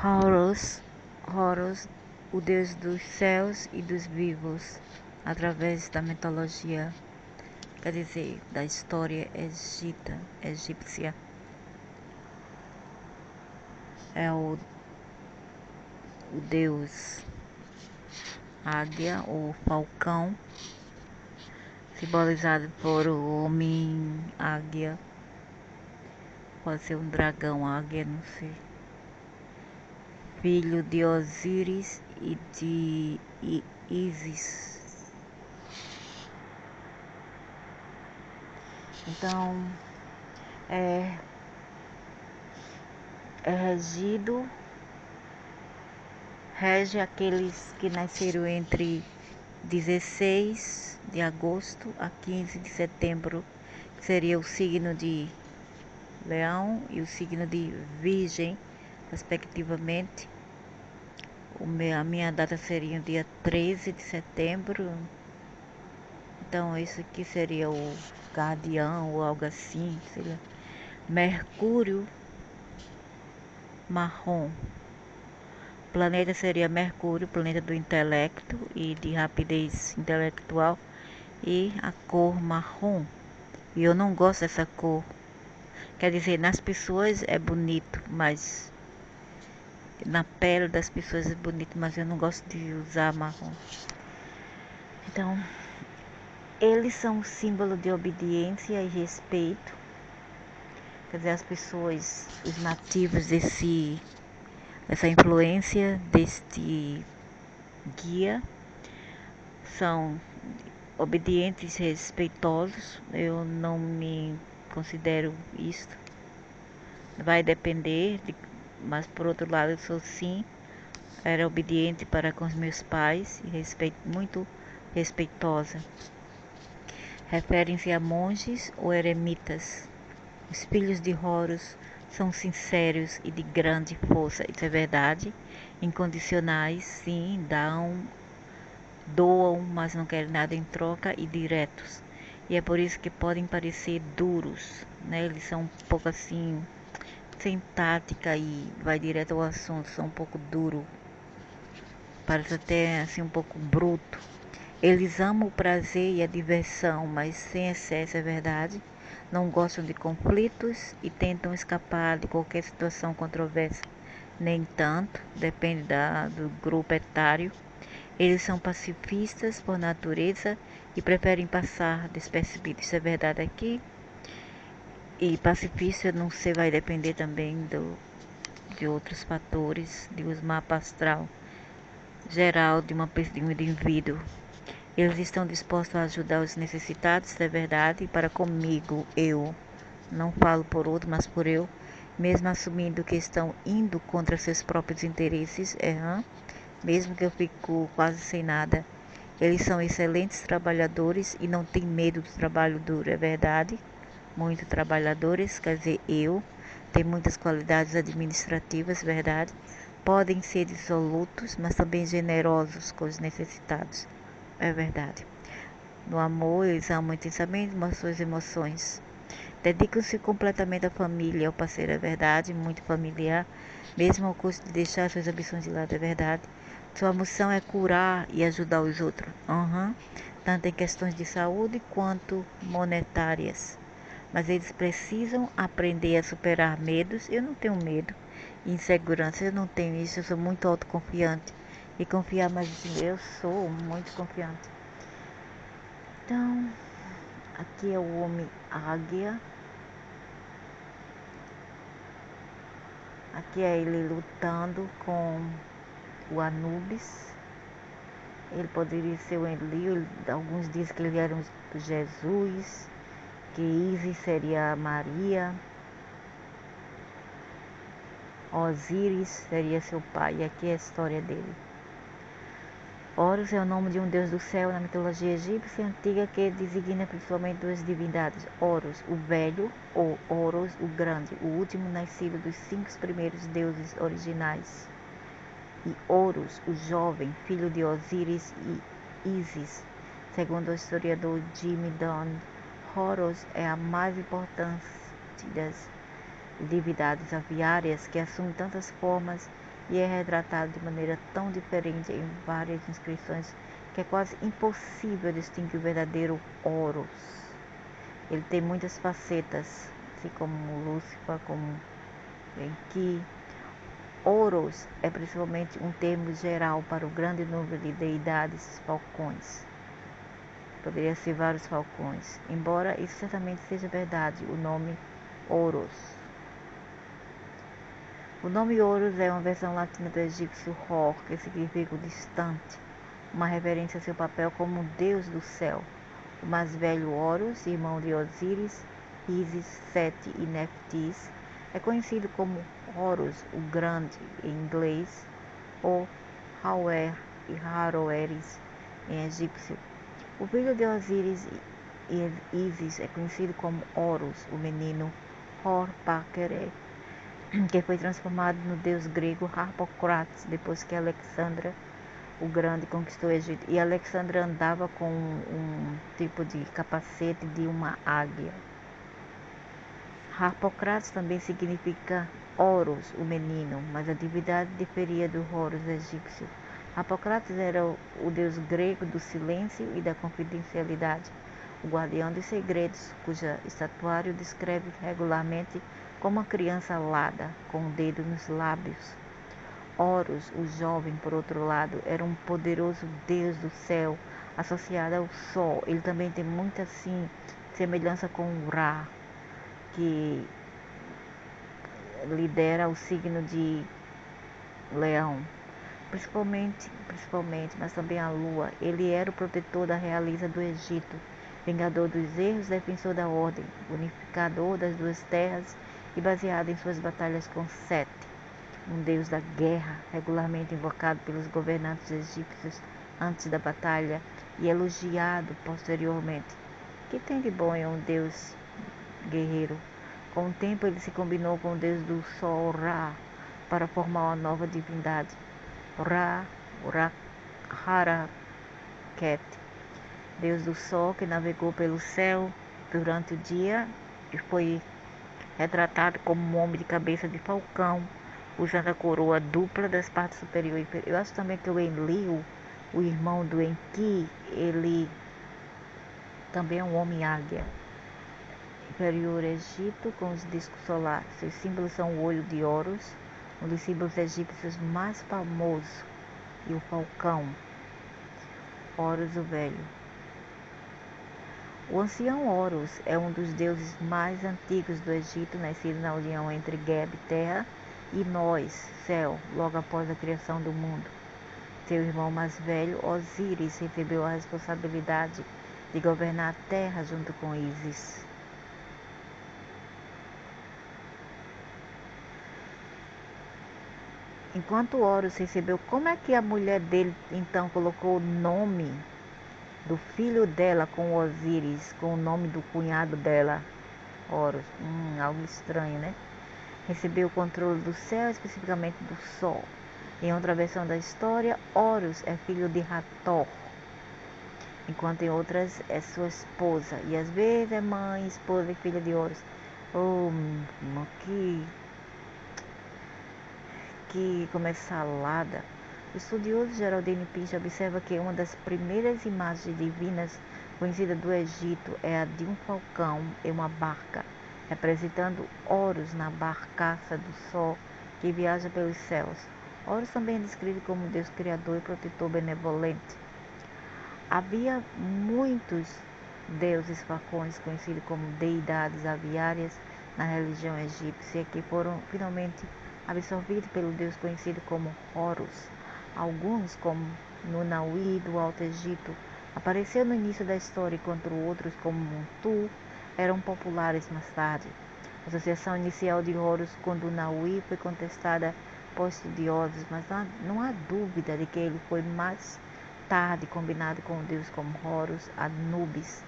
Horus, o deus dos céus e dos vivos, através da mitologia, quer dizer, da história egípcia. É o deus águia ou falcão, simbolizado por o homem águia. Pode ser um dragão águia, não sei. Filho de Osíris e de Ísis. Então, rege aqueles que nasceram entre 16 de agosto a 15 de setembro, que seria o signo de Leão e o signo de Virgem, respectivamente. A minha data seria o dia 13 de setembro. Então esse aqui seria o guardião ou algo assim, sei lá. Mercúrio marrom. O planeta seria Mercúrio, planeta do intelecto e de rapidez intelectual, e a cor marrom. E eu não gosto dessa cor. Quer dizer, nas pessoas é bonito, mas na pele das pessoas é bonito, mas eu não gosto de usar marrom. Então, eles são um símbolo de obediência e respeito. Quer dizer, as pessoas, os nativos dessa influência, deste guia, são obedientes e respeitosos. Eu não me considero isto. Vai depender, mas por outro lado eu sou sim. Era obediente para com os meus pais e muito respeitosa. Referem-se a monges ou eremitas. Os filhos de Horus são sinceros e de grande força. Isso é verdade. Incondicionais, sim, doam, mas não querem nada em troca, e diretos. E é por isso que podem parecer duros, né? Eles são um pouco assim, sem tática e vai direto ao assunto, são um pouco duro. Parece até assim um pouco bruto. Eles amam o prazer e a diversão, mas sem excesso, é verdade. Não gostam de conflitos e tentam escapar de qualquer situação controversa. Nem tanto, depende do grupo etário. Eles são pacifistas por natureza e preferem passar despercebidos. Isso é verdade aqui. E pacifista não sei, vai depender também de outros fatores, de um mapa astral geral de um indivíduo. Eles estão dispostos a ajudar os necessitados, isso é verdade. Para comigo, eu não falo por outro, mas por eu, mesmo assumindo que estão indo contra seus próprios interesses, mesmo que eu fico quase sem nada. Eles são excelentes trabalhadores e não têm medo do trabalho duro, é verdade. Muito trabalhadores, quer dizer, eu tenho muitas qualidades administrativas, verdade. Podem ser dissolutos, mas também generosos com os necessitados, é verdade. No amor, eles amam intensamente suas emoções. Dedicam-se completamente à família, ao parceiro, é verdade, muito familiar, mesmo ao custo de deixar suas ambições de lado, é verdade. Sua missão é curar e ajudar os outros, tanto em questões de saúde quanto monetárias. Mas eles precisam aprender a superar medos. Eu não tenho medo, insegurança, eu não tenho isso, eu sou muito autoconfiante. E confiar, mas eu sou muito confiante. Então, aqui é o homem águia. Aqui é ele lutando com o Anubis. Ele poderia ser o Enlil. Alguns dizem que ele era Jesus, que Ísis seria Maria, Osíris seria seu pai. E aqui é a história dele. Horus é o nome de um deus do céu na mitologia egípcia antiga que designa principalmente duas divindades: Horus, o velho, ou Horus, o grande, o último nascido dos 5 primeiros deuses originais, e Horus, o jovem, filho de Osíris e Ísis. Segundo o historiador Jimmy Dunn, Horus é a mais importante das divindades aviárias, que assume tantas formas e é retratado de maneira tão diferente em várias inscrições que é quase impossível distinguir o verdadeiro Horus. Ele tem muitas facetas, assim como Lúcifer, como Enki. Horus é principalmente um termo geral para o grande número de deidades falcões. Poderia ser vários falcões, embora isso certamente seja verdade, o nome Horus. O nome Horus é uma versão latina do egípcio Hor, que significa o distante, uma referência a seu papel como um deus do céu. O mais velho Horus, irmão de Osíris, Ísis, Sete e Neftis, é conhecido como Horus o Grande em inglês, ou Hauer e Haroeris em egípcio. O filho de Osíris e Ísis é conhecido como Horus, o menino Hor-Pakere, que foi transformado no deus grego Harpocrates depois que Alexandre o Grande conquistou o Egito. E Alexandre andava com um tipo de capacete de uma águia. Harpocrates também significa Horus, o menino, mas a divindade diferia do Horus egípcio. Harpocrates era o deus grego do silêncio e da confidencialidade, o guardião dos segredos, cuja estatuário descreve regularmente como uma criança alada, com o dedo nos lábios. Horus, o jovem, por outro lado, era um poderoso deus do céu, associado ao sol. Ele também tem muita, assim, semelhança com o Ra, que lidera o signo de Leão. Principalmente, mas também a lua. Ele era o protetor da realeza do Egito, vingador dos erros, defensor da ordem, unificador das duas terras e baseado em suas batalhas com Sete, um deus da guerra, regularmente invocado pelos governantes egípcios antes da batalha e elogiado posteriormente. Que tem de bom em um deus guerreiro? Com o tempo ele se combinou com o deus do sol Ra para formar uma nova divindade, Haraket, deus do sol que navegou pelo céu durante o dia e foi retratado como um homem de cabeça de falcão, usando a coroa dupla das partes superior e inferior. Eu acho também que o Enlil, o irmão do Enki, ele também é um homem águia. Inferior Egito com os discos solares. Seus símbolos são o olho de Horus, um dos símbolos egípcios mais famosos, e o falcão, Horus o Velho. O ancião Horus é um dos deuses mais antigos do Egito, nascido na união entre Geb, terra, e Nós, céu, logo após a criação do mundo. Seu irmão mais velho, Osíris, recebeu a responsabilidade de governar a terra junto com Ísis. Enquanto Horus recebeu, como é que a mulher dele então colocou o nome do filho dela com Osíris, com o nome do cunhado dela, Horus? Algo estranho, né? Recebeu o controle do céu, especificamente do sol. Em outra versão da história, Horus é filho de Hathor, enquanto em outras é sua esposa, e às vezes é mãe, esposa e filha de Horus. Oh, que como é salada. O estudioso Geraldine Pich observa que uma das primeiras imagens divinas conhecidas do Egito é a de um falcão em uma barca, representando Horus na barcaça do sol que viaja pelos céus. Horus também é descrito como Deus criador e protetor benevolente. Havia muitos deuses falcões conhecidos como deidades aviárias na religião egípcia que foram finalmente absorvido pelo deus conhecido como Horus. Alguns, como Nunauí do Alto Egito, apareceu no início da história, enquanto outros, como Muntu, eram populares mais tarde. A associação inicial de Horus com Nunauí foi contestada por estudiosos, mas não há dúvida de que ele foi mais tarde combinado com um deus como Horus, Anubis.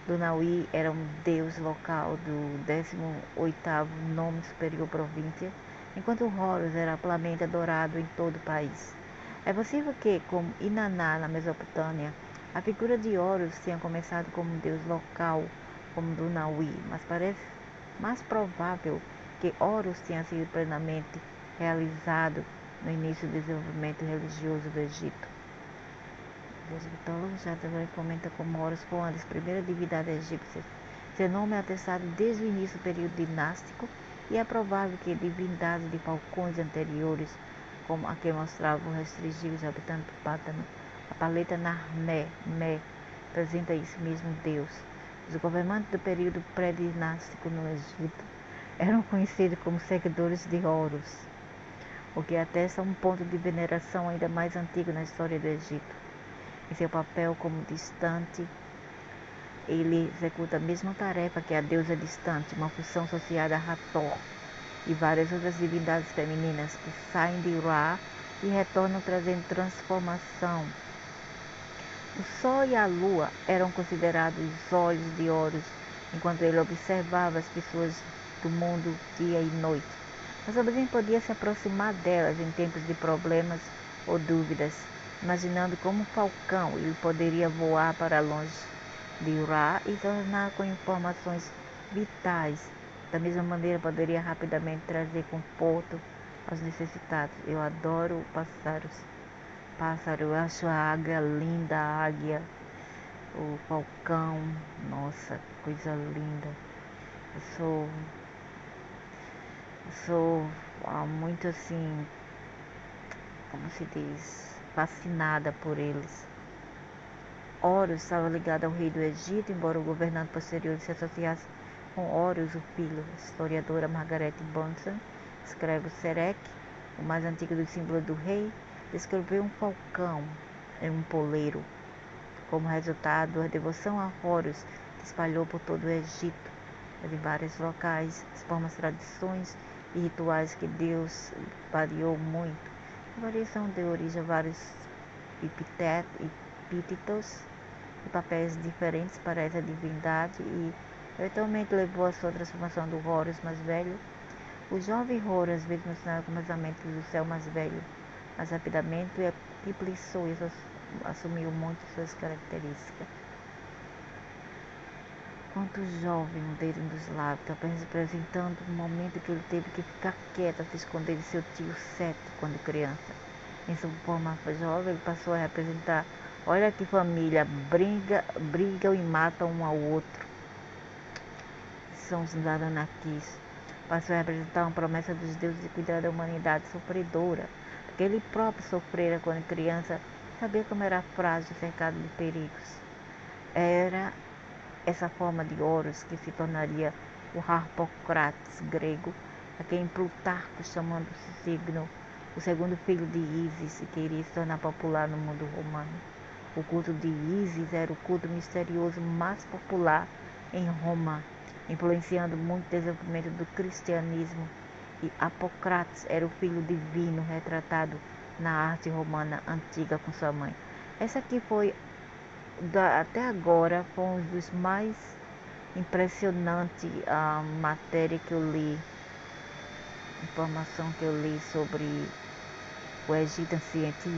Nunauí era um deus local do 18º nome superior província, enquanto Horus era amplamente adorado em todo o país. É possível que, como Inaná na Mesopotâmia, a figura de Horus tenha começado como um deus local, como Nunauí, mas parece mais provável que Horus tenha sido plenamente realizado no início do desenvolvimento religioso do Egito. Os egiptólogos já também comentam como Horus foi uma das primeiras divindades egípcias. Seu nome é atestado desde o início do período dinástico e é provável que divindades de falcões anteriores, como a que mostravam restringir os habitantes do pântano, a paleta Narmé, representa esse mesmo deus. Os governantes do período pré-dinástico no Egito eram conhecidos como seguidores de Horus, o que atesta um ponto de veneração ainda mais antigo na história do Egito. Em seu papel como distante, ele executa a mesma tarefa que a deusa distante, uma função associada a Hathor e várias outras divindades femininas que saem de Ra e retornam trazendo transformação. O Sol e a Lua eram considerados os olhos de Horus, enquanto ele observava as pessoas do mundo dia e noite. Mas também podia se aproximar delas em tempos de problemas ou dúvidas, imaginando como um falcão ele poderia voar para longe de Ra e tornar com informações vitais. Da mesma maneira, poderia rapidamente trazer conforto aos necessitados. Eu adoro pássaros. Eu acho a águia linda, a águia, o falcão, nossa, coisa linda. Eu sou muito assim, como se diz, fascinada por eles. Horus estava ligado ao rei do Egito, embora o governante posterior se associasse com Horus, o filho. A historiadora Margaret Bunson escreve o Serek, o mais antigo dos símbolos do rei, descreveu um falcão em um poleiro. Como resultado, a devoção a Horus se espalhou por todo o Egito, em vários locais, as formas, tradições e rituais que Deus variou muito. A variação deu origem a vários epítetos e papéis diferentes para essa divindade e eventualmente levou à sua transformação do Horus mais velho. O jovem Horus, às vezes mencionado como casamento do céu mais velho, mas rapidamente multiplicou e assumiu muitas suas características. Quanto jovem, um dedo dos lábios, apenas representando o momento que ele teve que ficar quieto para esconder de seu tio Sete quando criança. Em sua forma jovem, ele passou a representar: olha que família, brigam e matam um ao outro. São os Anunnakis. Passou a representar uma promessa dos deuses de cuidar da humanidade sofredora, porque ele próprio sofrera quando criança, sabia como era frágil, cercado de perigos. Era essa forma de Horus que se tornaria o Harpocrates grego, a quem Plutarco chamando signo o segundo filho de Ísis e que iria se tornar popular no mundo romano. O culto de Ísis era o culto misterioso mais popular em Roma, influenciando muito o desenvolvimento do cristianismo, e Apocrates era o filho divino retratado na arte romana antiga com sua mãe. Essa aqui foi, até agora, foi um dos mais impressionantes matéria que eu li, informação que eu li sobre o Egito anciente.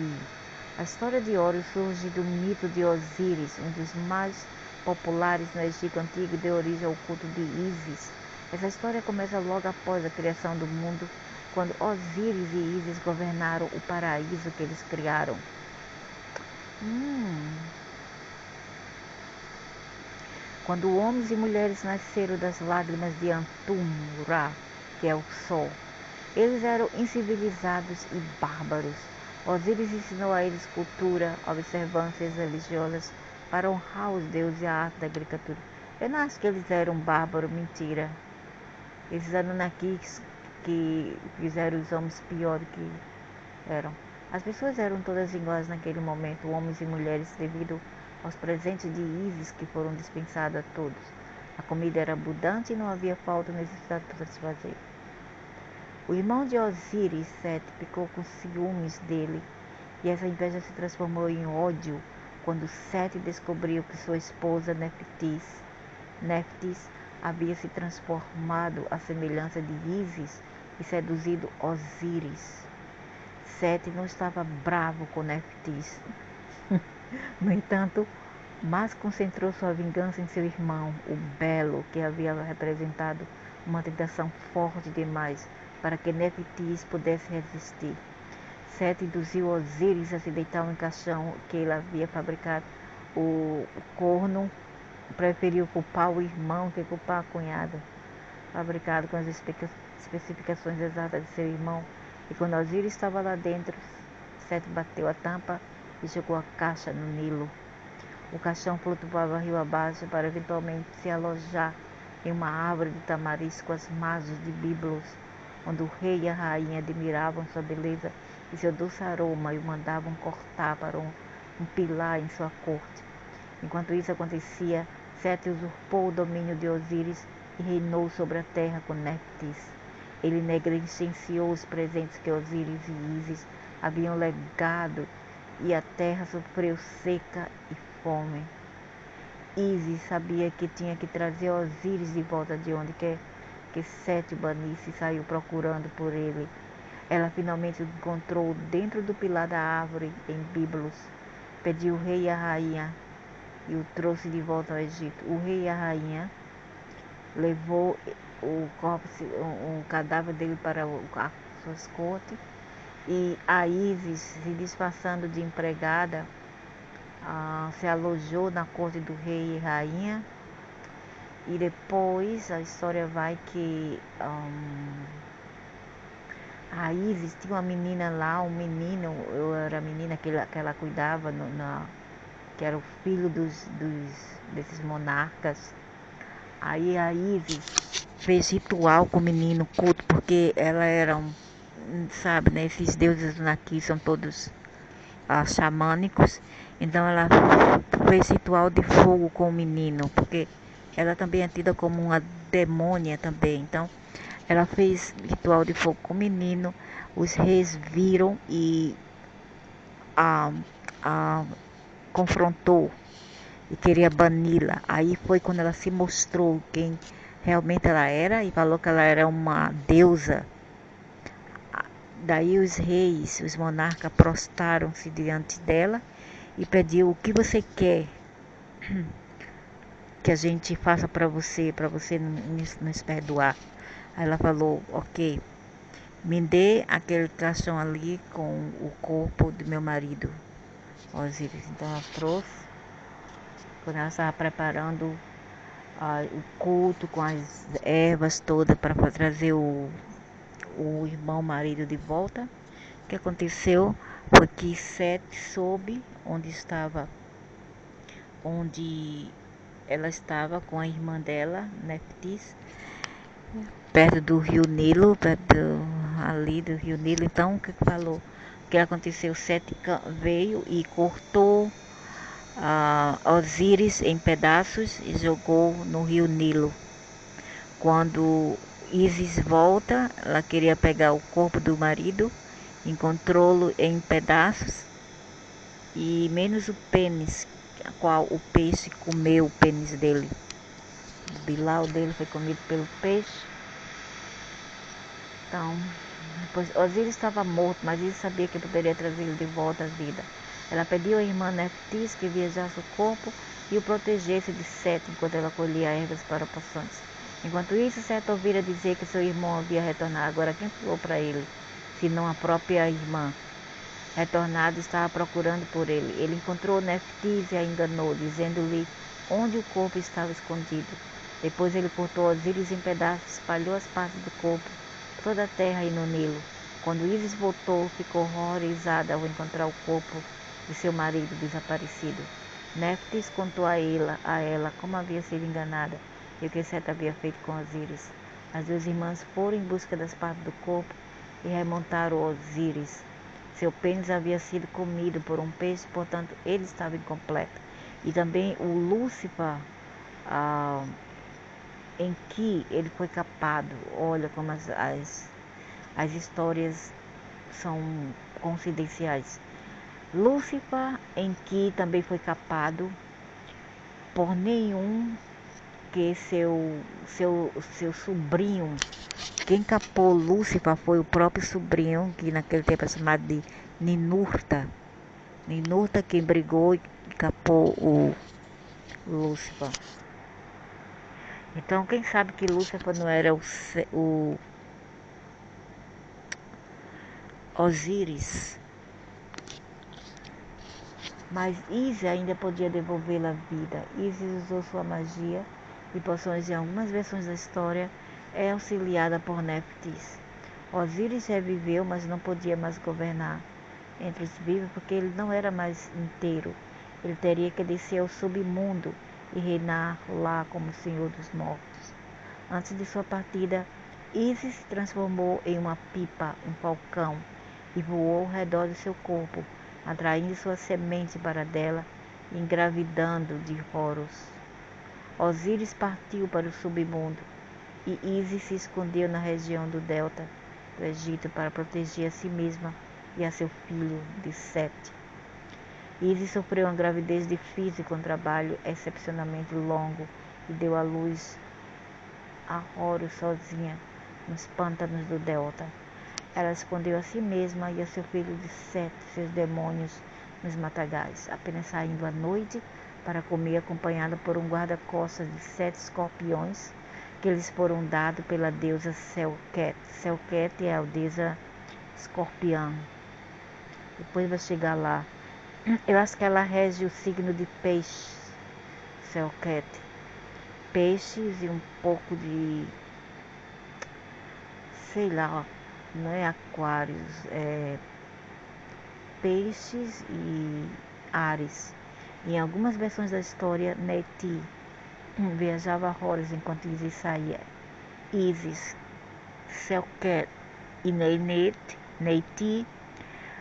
A história de Horus surge do mito de Osíris, um dos mais populares no Egito Antigo, e deu origem ao culto de Ísis. Essa história começa logo após a criação do mundo, quando Osíris e Ísis governaram o paraíso que eles criaram. Quando homens e mulheres nasceram das lágrimas de Antum-Ra, que é o Sol, eles eram incivilizados e bárbaros. Osíris ensinou a eles cultura, observâncias religiosas para honrar os deuses e a arte da agricultura. Eu não acho que eles eram bárbaros, mentira. Esses Anunnakis que fizeram os homens pior do que eram. As pessoas eram todas iguais naquele momento, homens e mulheres, devido aos presentes de Ísis que foram dispensados a todos. A comida era abundante e não havia falta ou necessidade para satisfazer. O irmão de Osíris, Sete, ficou com ciúmes dele, e essa inveja se transformou em ódio quando Sete descobriu que sua esposa Néftis havia se transformado à semelhança de Ísis e seduzido Osíris. Sete não estava bravo com Néftis. No entanto, mas concentrou sua vingança em seu irmão, o Belo, que havia representado uma tentação forte demais para que Néftis pudesse resistir. Sete induziu Osíris a se deitar em um caixão que ele havia fabricado. O corno preferiu culpar o irmão que culpar a cunhada, fabricado com as especificações exatas de seu irmão. E quando Osíris estava lá dentro, Sete bateu a tampa e jogou a caixa no Nilo. O caixão flutuava rio abaixo para eventualmente se alojar em uma árvore de tamaris com as margens de Biblos, onde o rei e a rainha admiravam sua beleza e seu doce aroma e o mandavam cortar para um pilar em sua corte. Enquanto isso acontecia, Sete usurpou o domínio de Osíris e reinou sobre a terra com Néftis. Ele negligenciou os presentes que Osíris e Ísis haviam legado e a terra sofreu seca e fome. Ísis sabia que tinha que trazer Osíris de volta de onde quer que Sete banisse e saiu procurando por ele. Ela finalmente o encontrou dentro do pilar da árvore em Biblos. Pediu o rei e a rainha e o trouxe de volta ao Egito. O rei e a rainha levou o cadáver dele para suas cortes, e a Ísis, se disfarçando de empregada, se alojou na corte do rei e rainha. E depois a história vai que a Ísis tinha uma menina lá, um menino, eu era a menina que ela cuidava, que era o filho desses monarcas. Aí a Ísis fez ritual com o menino, culto, porque ela era sabe, né, esses deuses aqui são todos xamânicos. Então ela fez ritual de fogo com o menino, porque ela também é tida como uma demônia também. Então ela fez ritual de fogo com o menino. Os reis viram e confrontou e queria bani-la. Aí foi quando ela se mostrou quem realmente ela era e falou que ela era uma deusa. Daí os reis, os monarcas, prostraram-se diante dela e pediu: o que você quer que a gente faça para você nos perdoar? Aí ela falou: ok, me dê aquele caixão ali com o corpo do meu marido, Osíris. Então ela trouxe, quando ela estava preparando o culto com as ervas todas para trazer o irmão marido de volta. O que aconteceu foi que Sete soube onde ela estava com a irmã dela, Néftis, perto do rio Nilo, ali do rio Nilo. Então o que falou? O que aconteceu? Sete veio e cortou Osíris em pedaços e jogou no rio Nilo. Quando Ísis volta, ela queria pegar o corpo do marido, encontrou-lo em pedaços e menos o pênis, a qual o peixe comeu o pênis dele. O bilau dele foi comido pelo peixe. Então, depois, Osíris estava morto, mas ele sabia que poderia trazê-lo de volta à vida. Ela pediu à irmã Néftis que viajasse o corpo e o protegesse de Sete enquanto ela colhia ervas para poções. Enquanto isso, Sete ouvira dizer que seu irmão havia retornado. Agora, quem falou para ele, senão a própria irmã? Retornado, estava procurando por ele. Ele encontrou Néftis e a enganou, dizendo-lhe onde o corpo estava escondido. Depois ele cortou Osíris em pedaços, espalhou as partes do corpo por toda a terra e no Nilo. Quando Ísis voltou, ficou horrorizada ao encontrar o corpo de seu marido desaparecido. Néftis contou a ela como havia sido enganada e o que Sete havia feito com Osíris. As duas irmãs foram em busca das partes do corpo e remontaram Osíris. Seu pênis havia sido comido por um peixe, portanto ele estava incompleto. E também o Lúcifer, em que ele foi capado. Olha como as histórias são coincidenciais. Lúcifer, em que também foi capado por nenhum que seu sobrinho. Quem capou Lúcifer foi o próprio sobrinho, que naquele tempo é chamado de Ninurta. Ninurta quem brigou e capou o Lúcifer. Então quem sabe que Lúcifer não era Osíris. Mas Ísis ainda podia devolvê-la à vida. Ísis usou sua magia e poções em algumas versões da história, é auxiliada por Néftis. Osíris reviveu, mas não podia mais governar entre os vivos, porque ele não era mais inteiro. Ele teria que descer ao submundo e reinar lá como Senhor dos Mortos. Antes de sua partida, Ísis se transformou em uma pipa, um falcão, e voou ao redor de seu corpo, atraindo sua semente para dela e engravidando de Horus. Osíris partiu para o submundo e Ísis se escondeu na região do delta do Egito para proteger a si mesma e a seu filho de Sete. Ísis sofreu uma gravidez difícil com um trabalho excepcionalmente longo e deu à luz a Horus sozinha nos pântanos do delta. Ela escondeu a si mesma e a seu filho de Sete, seus demônios, nos matagais, apenas saindo à noite para comer, acompanhada por um guarda-costas de 7 escorpiões que lhes foram dados pela deusa Selket. Selket é a deusa escorpião. Depois vai chegar lá. Eu acho que ela rege o signo de peixes, Selket. Peixes e um pouco de, sei lá, não é aquários, é peixes e Ares. Em algumas versões da história, Neti viajava a Horus enquanto Ísis saía. Ísis, Selket e Neti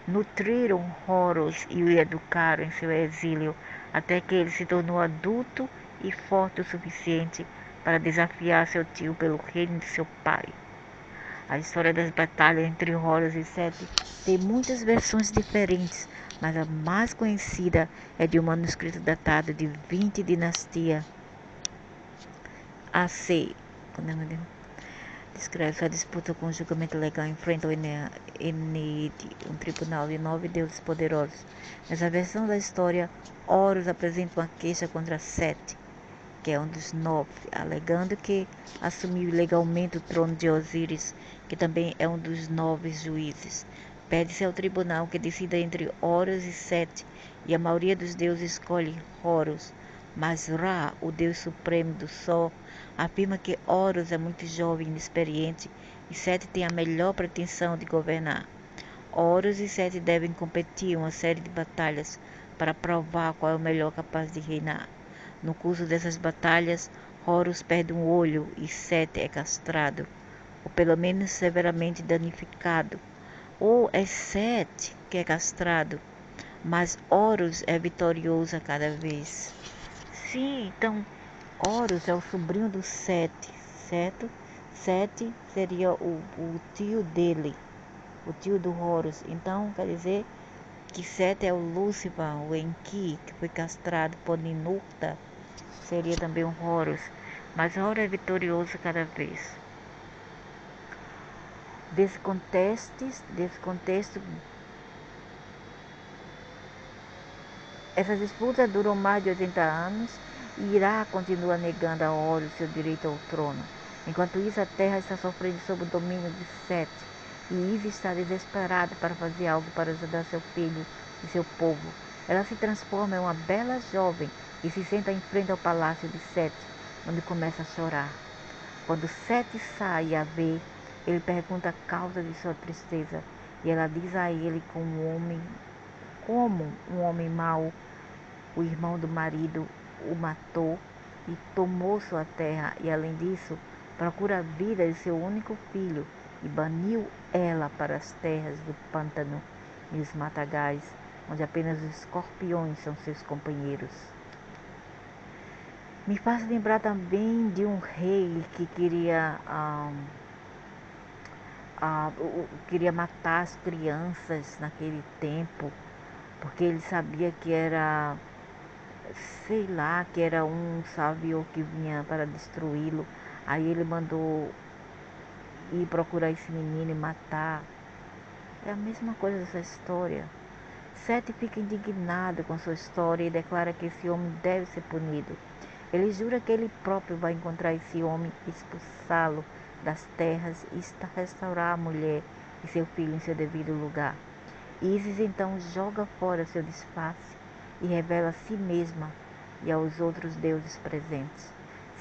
nutriram Horus e o educaram em seu exílio, até que ele se tornou adulto e forte o suficiente para desafiar seu tio pelo reino de seu pai. A história das batalhas entre Horus e Sete tem muitas versões diferentes, mas a mais conhecida é de um manuscrito datado de 20 dinastia AC. Descreve sua disputa com o julgamento legal, enfrenta o Eneide, um tribunal de 9 deuses poderosos. Nessa versão da história, Horus apresenta uma queixa contra Sete, que é um dos 9, alegando que assumiu ilegalmente o trono de Osíris, que também é um dos 9 juízes. Pede-se ao tribunal que decida entre Horus e Sete, e a maioria dos deuses escolhe Horus. Mas Ra, o deus supremo do sol, afirma que Horus é muito jovem e inexperiente e Sete tem a melhor pretensão de governar. Horus e Sete devem competir em uma série de batalhas para provar qual é o melhor capaz de reinar. No curso dessas batalhas, Horus perde um olho e Sete é castrado, ou pelo menos severamente danificado. Ou é Sete que é castrado, mas Horus é vitorioso a cada vez. Sim, então Horus é o sobrinho do Sete, certo? Sete seria o tio dele, o tio do Horus. Então quer dizer que Sete é o Lúcifer, o Enki, que foi castrado por Ninurta, seria também um Horus. Mas Horus é vitorioso cada vez. Desse contexto, essas disputas duram mais de 80 anos e Irá continua negando a Horus seu direito ao trono. Enquanto isso, a terra está sofrendo sob o domínio de Sete, e Ísis está desesperada para fazer algo para ajudar seu filho e seu povo. Ela se transforma em uma bela jovem e se senta em frente ao palácio de Sete, onde começa a chorar. Quando Sete sai a ver, ele pergunta a causa de sua tristeza, e ela diz a ele como um homem mau, o irmão do marido o matou e tomou sua terra, e além disso, procura a vida de seu único filho e baniu ela para as terras do pântano e os matagais, onde apenas os escorpiões são seus companheiros. Me faz lembrar também de um rei que queria matar as crianças naquele tempo, porque ele sabia que era, sei lá, que era um sábio que vinha para destruí-lo. Aí ele mandou ir procurar esse menino e matar. É a mesma coisa dessa história. Sete fica indignado com sua história e declara que esse homem deve ser punido. Ele jura que ele próprio vai encontrar esse homem, expulsá-lo das terras e restaurar a mulher e seu filho em seu devido lugar. Ísis então joga fora seu disfarce e revela a si mesma e aos outros deuses presentes.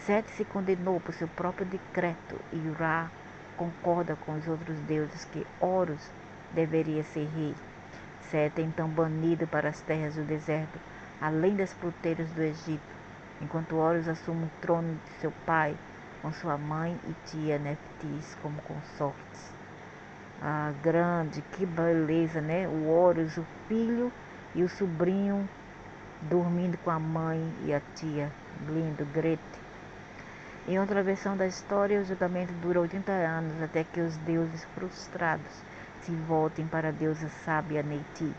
Sete se condenou por seu próprio decreto e Ra concorda com os outros deuses que Horus deveria ser rei. Sete é então banido para as terras do deserto, além das fronteiras do Egito, enquanto Horus assume o trono de seu pai, com sua mãe e tia Neftis como consortes. Ah, grande, que beleza, né? O Horus, o filho e o sobrinho dormindo com a mãe e a tia. Lindo, Grete. Em outra versão da história, o julgamento dura 80 anos, até que os deuses frustrados se voltem para a deusa sábia Neiti,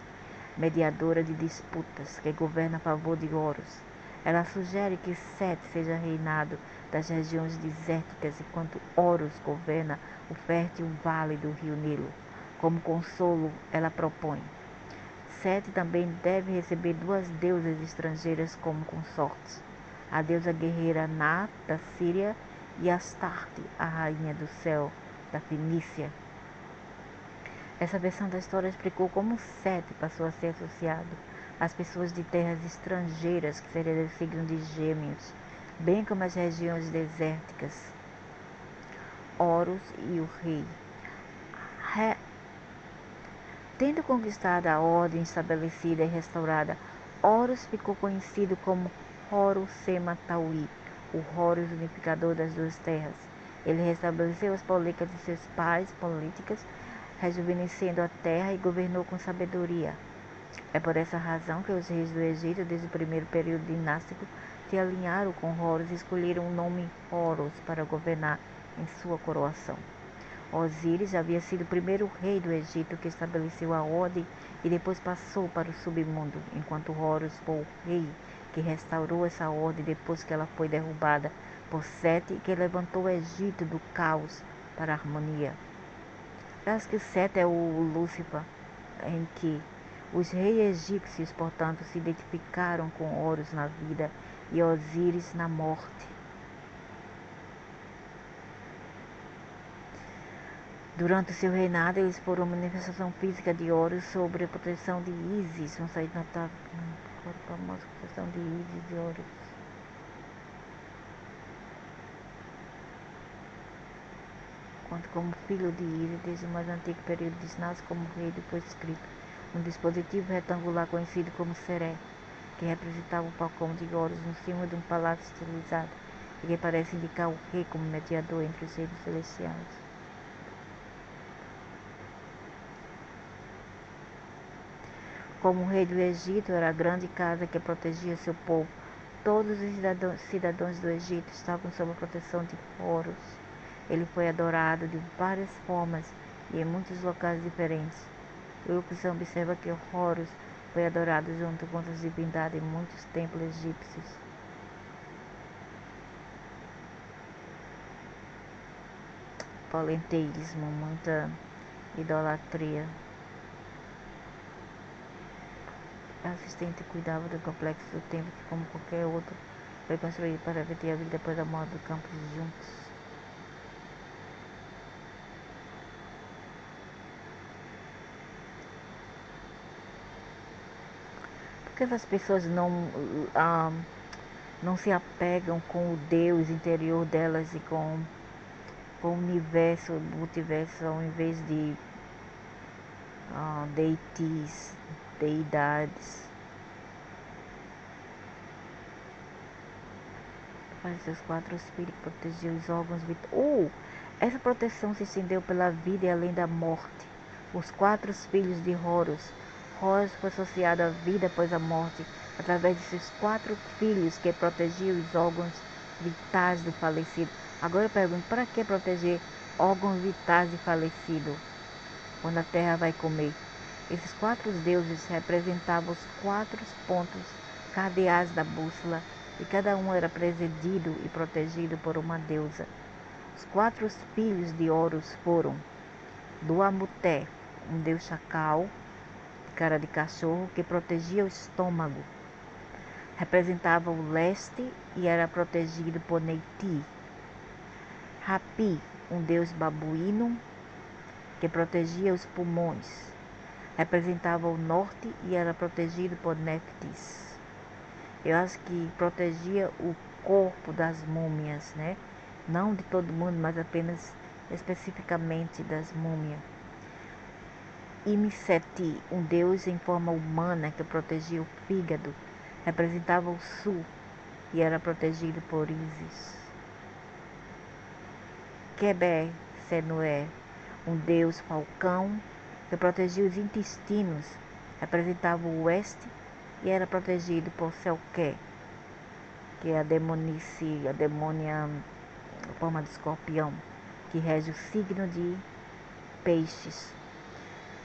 mediadora de disputas, que governa a favor de Horus. Ela sugere que Set seja reinado das regiões desérticas, enquanto Horus governa o fértil vale do rio Nilo. Como consolo, ela propõe: Set também deve receber duas deusas estrangeiras como consortes, a deusa guerreira Nat, da Síria, e Astarte, a rainha do céu, da Fenícia. Essa versão da história explicou como Set passou a ser associado às pessoas de terras estrangeiras, que seriam do signo de Gêmeos, bem como as regiões desérticas, Horus e o rei. Tendo conquistado a ordem estabelecida e restaurada, Horus ficou conhecido como Horus Sema Taui, o Horus unificador das duas terras. Ele restabeleceu as políticas de seus pais políticas, rejuvenescendo a terra, e governou com sabedoria. É por essa razão que os reis do Egito, desde o primeiro período dinástico, se alinharam com Horus e escolheram o nome Horus para governar em sua coroação. Osíris havia sido o primeiro rei do Egito que estabeleceu a ordem e depois passou para o submundo, enquanto Horus foi o rei que restaurou essa ordem depois que ela foi derrubada por Sete e que levantou o Egito do caos para a harmonia. Eu acho que Sete é o Lúcifer, em que os reis egípcios, portanto, se identificaram com Horus na vida e Osíris na morte. Durante o seu reinado, eles foram uma manifestação física de Horus sobre a proteção de Ísis. Vamos sair notável. A famosa proteção de Ísis e Horus. Quanto como filho de Ísis, desde o mais antigo período nasce como rei depois escrito, um dispositivo retangular conhecido como Seré, que representava o falcão de Horus no cimo de um palácio estilizado e que parece indicar o rei como mediador entre os reinos celestiais. Como rei do Egito, era a grande casa que protegia seu povo. Todos os cidadãos do Egito estavam sob a proteção de Horus. Ele foi adorado de várias formas e em muitos locais diferentes. Lucas observa que Horus foi adorado junto com outras divindades em muitos templos egípcios. Polinteísmo, muita idolatria. A assistente cuidava do complexo do templo que, como qualquer outro, foi construído para repetir a vida depois da morte do campo juntos. Por que as pessoas não se apegam com o Deus interior delas e com o universo, o multiverso, ao invés de deities, deidades? Faz seus quatro filhos que protegiam os órgãos vitais. Essa proteção se estendeu pela vida e além da morte. Os quatro filhos de Horus. Horus foi associado à vida após a morte, através de seus quatro filhos que protegiam os órgãos vitais do falecido. Agora eu pergunto, para que proteger órgãos vitais de falecido, quando a terra vai comer? Esses quatro deuses representavam os quatro pontos cardeais da bússola, e cada um era presidido e protegido por uma deusa. Os quatro filhos de Horus foram Duamuté, um deus chacal, cara de cachorro, que protegia o estômago. Representava o leste e era protegido por Neiti. Hapi, um deus babuíno, que protegia os pulmões. Representava o norte e era protegido por Néftis. Eu acho que protegia o corpo das múmias, né? Não de todo mundo, mas apenas especificamente das múmias. Imseti, um deus em forma humana que protegia o fígado, representava o sul e era protegido por Ísis. Queber Senué, um deus falcão que protegia os intestinos, representava o oeste e era protegido por Selqué, que é a demonice, a demônia em forma de escorpião, que rege o signo de peixes.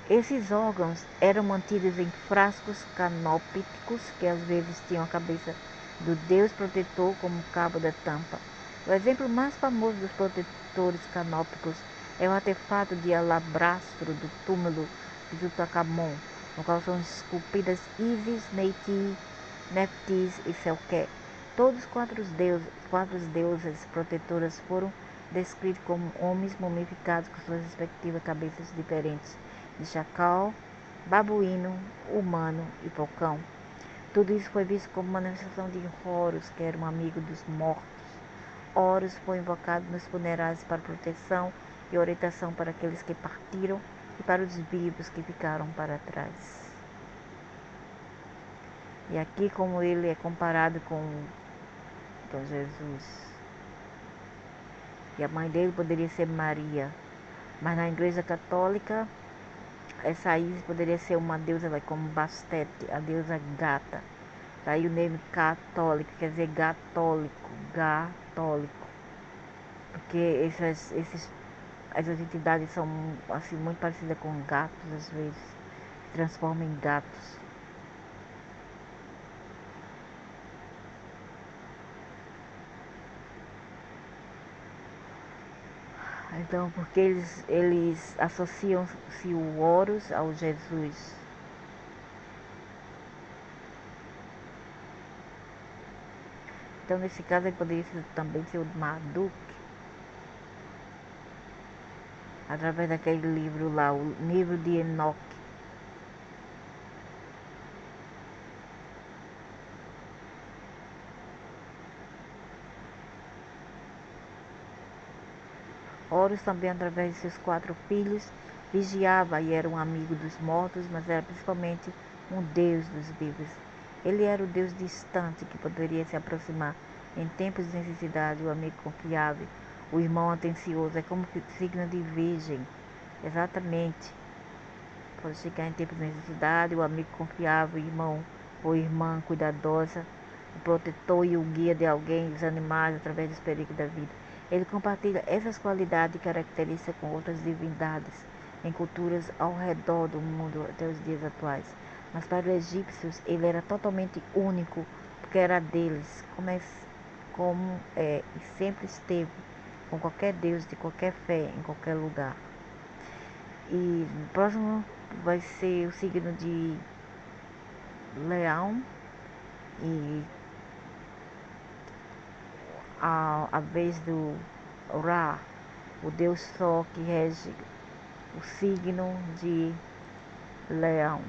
Esses órgãos eram mantidos em frascos canopíticos, que às vezes tinham a cabeça do deus protetor como cabo da tampa. O exemplo mais famoso dos protetores canópicos é o artefato de alabastro do túmulo de Tutankhamon, no qual são esculpidas Ísis, Nephthys e Selqué. Todos os quatro deuses protetoras foram descritos como homens mumificados com suas respectivas cabeças diferentes, de chacal, babuíno, humano e falcão. Tudo isso foi visto como manifestação de Horus, que era um amigo dos mortos. Horus foi invocado nos funerais para proteção e orientação para aqueles que partiram e para os vivos que ficaram para trás. E aqui como ele é comparado com Jesus. E a mãe dele poderia ser Maria. Mas na igreja católica, essa Ísis poderia ser uma deusa como Bastet, a deusa gata. Daí o nome católico, quer dizer gatólico. Porque essas entidades são assim, muito parecidas com gatos, às vezes. Se transformam em gatos. Então, porque eles associam-se o Horus ao Jesus. Então, nesse caso, ele poderia também ser o Marduk, através daquele livro lá, o livro de Enoque. Horus também, através de seus 4 filhos, vigiava e era um amigo dos mortos, mas era principalmente um deus dos vivos. Ele era o deus distante que poderia se aproximar em tempos de necessidade, o amigo confiável, o irmão atencioso, é como signo de virgem, exatamente. Pode chegar em tempos de necessidade, o amigo confiável, o irmão ou irmã cuidadosa, o protetor e o guia de alguém, dos animais, através dos perigos da vida. Ele compartilha essas qualidades e características com outras divindades em culturas ao redor do mundo até os dias atuais. Mas para os egípcios ele era totalmente único, porque era deles, como é e sempre esteve com qualquer deus de qualquer fé, em qualquer lugar. E o próximo vai ser o signo de Leão e a vez do Ra, o deus Sol que rege o signo de Leão.